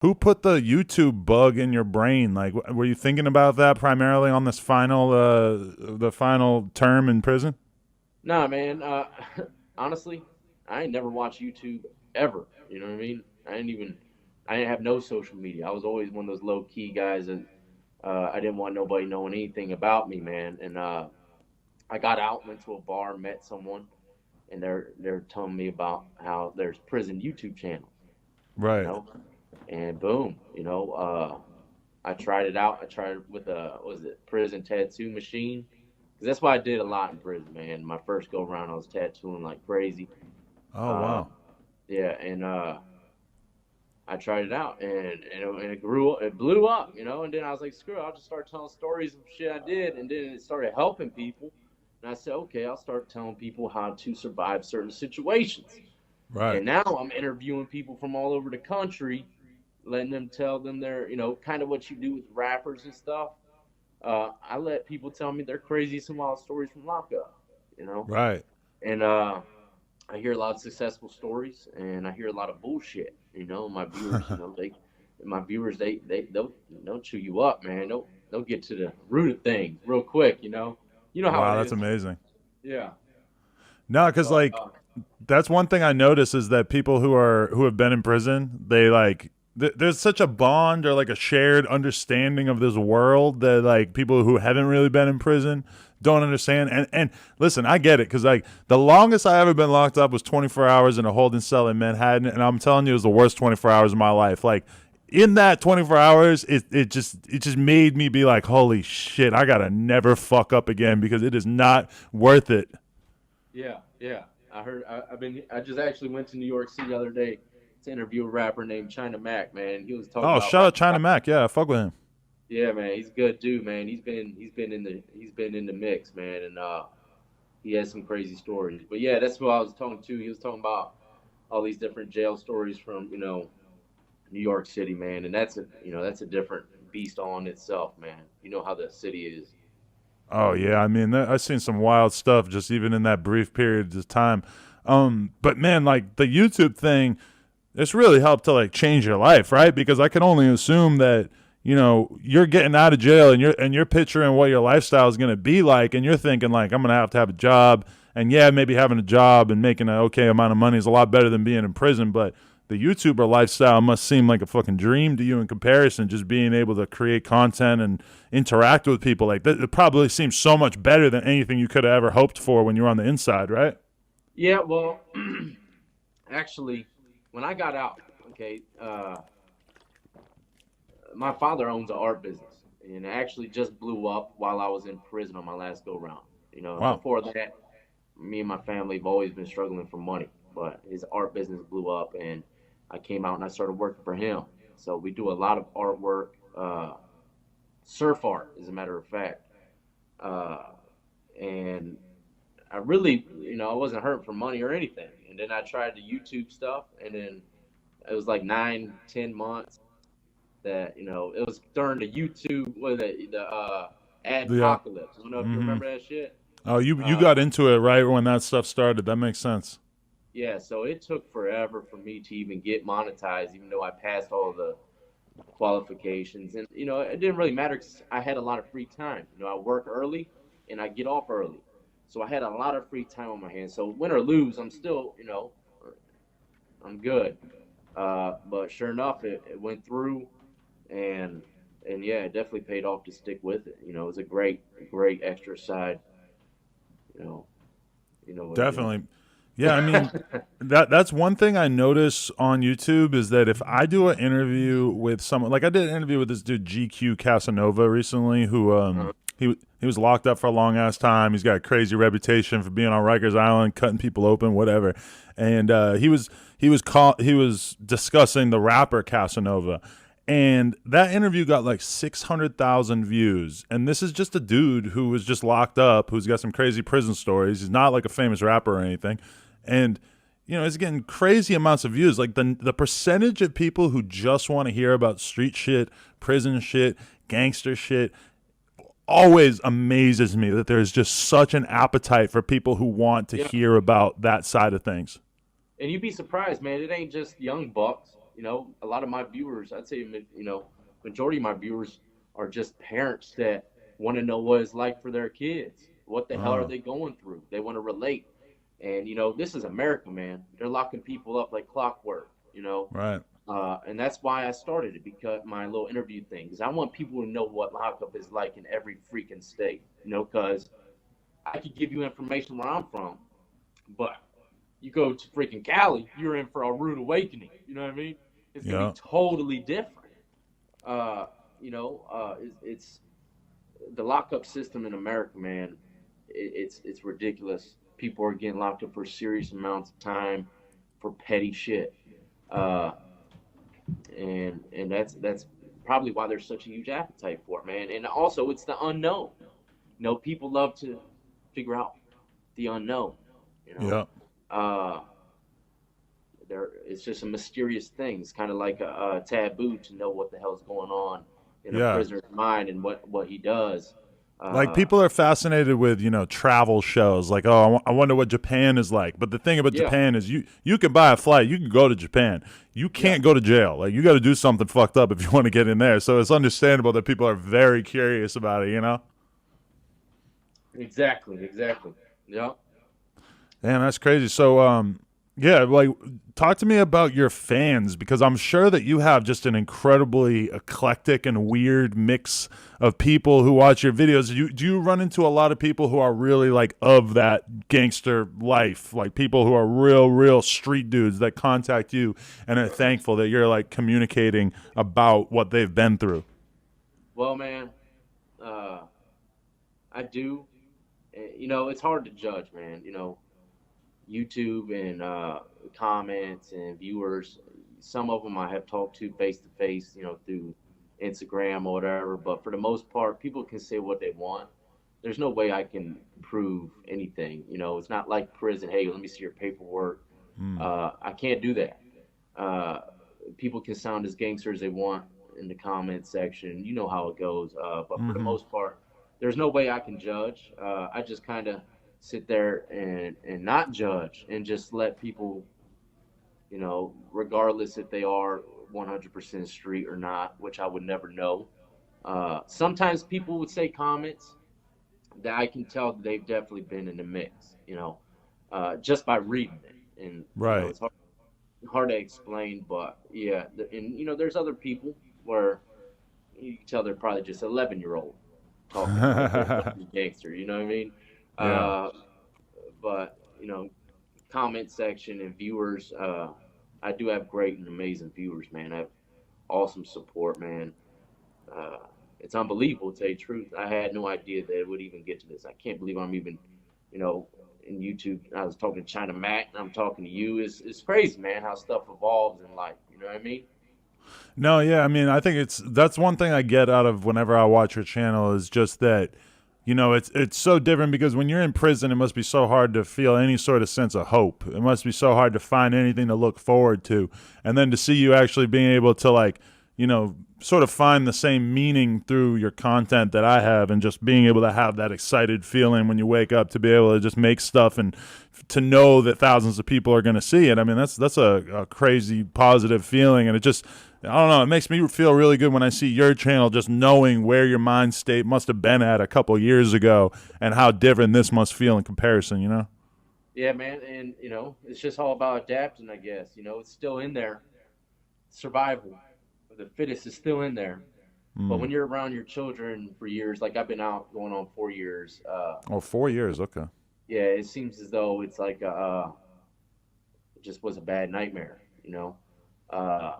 Who put the YouTube bug in your brain? Like, were you thinking about that primarily on this final, the final term in prison? Nah, man. Honestly, I ain't never watched YouTube ever. You know what I mean? I didn't have no social media. I was always one of those low key guys that I didn't want nobody knowing anything about me, man. And I got out, went to a bar, met someone, and they're telling me about how there's prison YouTube channels, you Right. know, and boom, I tried it out. I tried it with a what was it prison tattoo machine because that's what I did a lot in prison, man. My first go around, I was tattooing like crazy. Oh Uh, wow. yeah, and I tried it out, and it grew, it blew up, And then I was like, screw it, I'll just start telling stories of shit I did, and then it started helping people. And I said, okay, I'll start telling people how to survive certain situations. Right. And now I'm interviewing people from all over the country, letting them tell them their, kind of what you do with rappers and stuff. I let people tell me their crazy some wild stories from lockup, you know, Right. and I hear a lot of successful stories, and I hear a lot of bullshit. My viewers, they'll chew you up, man. They'll get to the root of things real quick. You know how it Wow, that's is. amazing. Yeah. No, because So like that's one thing I notice is that people who have been in prison, they like there's such a bond or like a shared understanding of this world that like people who haven't really been in prison don't understand. And listen, I get it because like the longest I ever been locked up was 24 hours in a holding cell in Manhattan, and I'm telling you, it was the worst 24 hours of my life. Like in that 24 hours, it just made me be like, holy shit, I gotta never fuck up again because it is not worth it. yeah, yeah. I just actually went to New York City the other day to interview a rapper named China Mac. Man, he was talking Oh, about shout how out China Mac. Yeah, fuck with him. yeah, man, he's a good dude, man. He's been in the mix, man, and he has some crazy stories. But yeah, that's what I was talking to. He was talking about all these different jail stories from New York City, man, and that's a different beast all in itself, man. You know how the city is. Oh yeah, I mean, I've seen some wild stuff just even in that brief period of time. But man, like the YouTube thing, it's really helped to like change your life, right? Because I can only assume that you're getting out of jail and you're picturing what your lifestyle is going to be like, and you're thinking like I'm going to have a job, and yeah, maybe having a job and making an okay amount of money is a lot better than being in prison, but the YouTuber lifestyle must seem like a fucking dream to you in comparison. Just being able to create content and interact with people like that, it probably seems so much better than anything you could have ever hoped for when you're on the inside, right? Yeah, well, actually, when I got out, okay, my father owns an art business, and it actually just blew up while I was in prison on my last go round. Wow. Before that, me and my family have always been struggling for money, but his art business blew up, and I came out and I started working for him. So we do a lot of artwork, surf art, as a matter of fact, uh, and I really, I wasn't hurting for money or anything. And then I tried the YouTube stuff, and then it was like 9, 10 months that it was during the YouTube, what the Yeah. adpocalypse. I don't know if you Mm-hmm. remember that shit. Oh, you Uh, got into it right when that stuff started. That makes sense. yeah, so it took forever for me to even get monetized, even though I passed all the qualifications, and it didn't really matter because I had a lot of free time. I work early and I get off early, so I had a lot of free time on my hands. So win or lose, I'm still, I'm good. But sure enough, it went through, and yeah, it definitely paid off to stick with it. It was a great extra side. You know, you know what it is. Definitely. Yeah, I mean that's one thing I notice on YouTube is that if I do an interview with someone, like I did an interview with this dude GQ Casanova recently, who he was locked up for a long ass time. He's got a crazy reputation for being on Rikers Island, cutting people open, whatever. And he was discussing the rapper Casanova, and that interview got like 600,000 views. And this is just a dude who was just locked up, who's got some crazy prison stories. He's not like a famous rapper or anything. And, he's getting crazy amounts of views. Like the percentage of people who just want to hear about street shit, prison shit, gangster shit always amazes me that there's just such an appetite for people who want to Yeah, hear about that side of things. and you'd be surprised, man. It ain't just young bucks. a lot of my viewers, I'd say, majority of my viewers are just parents that want to know what it's like for their kids. What the hell are Oh, they going through? They want to relate. And this is America, man. They're locking people up like clockwork. right. And that's why I started it, because my little interview thing, because I want people to know what lockup is like in every freaking state. Because I could give you information where I'm from, but you go to freaking Cali, you're in for a rude awakening. You know what I mean? It's gonna be Yeah. totally different. It's the lockup system in America, man. It's ridiculous. People are getting locked up for serious amounts of time for petty shit, uh, and that's probably why there's such a huge appetite for it, man. And also, it's the unknown. People love to figure out the unknown. You know, Yeah. uh, it's just a mysterious thing. It's kind of like a taboo to know what the hell's going on in a Yeah. prisoner's mind and what he does. Like Uh, people are fascinated with travel shows. Like, oh, I wonder what Japan is like. But the thing about yeah, Japan is you can buy a flight, you can go to Japan. You yeah, can't go to jail. Like you got to do something fucked up if you want to get in there. So it's understandable that people are very curious about it. exactly. Yeah. Damn, that's crazy. So, yeah, like, talk to me about your fans because I'm sure that you have just an incredibly eclectic and weird mix of people who watch your videos. Do you run into a lot of people who are really like of that gangster life, like people who are real street dudes that contact you and are thankful that you're like communicating about what they've been through? Well, man, uh, I do. It's hard to judge, man. YouTube and comments and viewers. Some of them I have talked to face to face, through Instagram or whatever. But for the most part, people can say what they want. There's no way I can prove anything. It's not like prison. Hey, let me see your paperwork. Mm. I can't do that. Uh, People can sound as gangster as they want in the comment section. You know how it goes. But for the Hmm. most part, there's no way I can judge. I just kind of sit there and not judge and just let people, regardless if they are 100% street or not, which I would never know. Sometimes people would say comments that I can tell that they've definitely been in the mix, just by reading it. And, Right. it's hard to explain, but yeah. And, there's other people where you can tell they're probably just 11-year-old talking like they're a gangster, you know what I mean? Yeah. Uh, but comment section and viewers, I do have great and amazing viewers, man. I have awesome support, man. uh, it's unbelievable, to tell you the truth. I had no idea that it would even get to this. I can't believe I'm even, you know in YouTube. I was talking to China Mac, and I'm talking to you. It's crazy, man, how stuff evolves in life, you know what I mean? No, yeah, I mean, I think that's one thing I get out of whenever I watch your channel is just that, it's so different because when you're in prison, it must be so hard to feel any sort of sense of hope. It must be so hard to find anything to look forward to, and then to see you actually being able to like, sort of find the same meaning through your content that I have, and just being able to have that excited feeling when you wake up to be able to just make stuff and to know that thousands of people are going to see it. I mean, that's a crazy positive feeling, and it just I don't know. It makes me feel really good when I see your channel, just knowing where your mind state must have been at a couple years ago and how different this must feel in comparison. Yeah, man. And it's just all about adapting, I guess. It's still in there. Survival, the fittest is still in there. But Mm. when you're around your children for years, like I've been out going on 4 years, Oh, 4 years. Okay. yeah, it seems as though it's like it just was a bad nightmare. uh,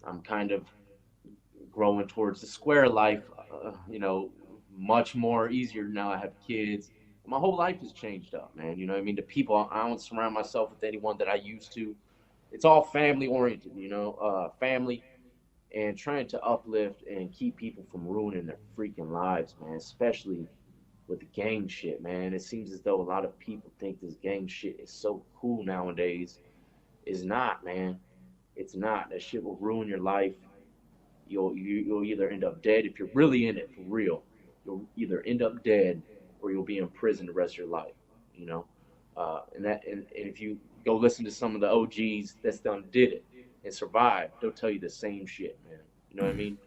I'm kind of growing towards the square life, much more easier now. I have kids. My whole life has changed up, man. You know what I mean? The people, I don't surround myself with anyone that I used to. It's all family oriented, family, and trying to uplift and keep people from ruining their freaking lives, man, especially with the gang shit, man. It seems as though a lot of people think this gang shit is so cool nowadays. It's not, man. It's not. That shit will ruin your life. You'll either end up dead if you're really in it for real. You'll either end up dead or you'll be in prison the rest of your life. You know, and if you go listen to some of the OGs that's done did it, and survive, they'll tell you the same shit, man. You know what I mean?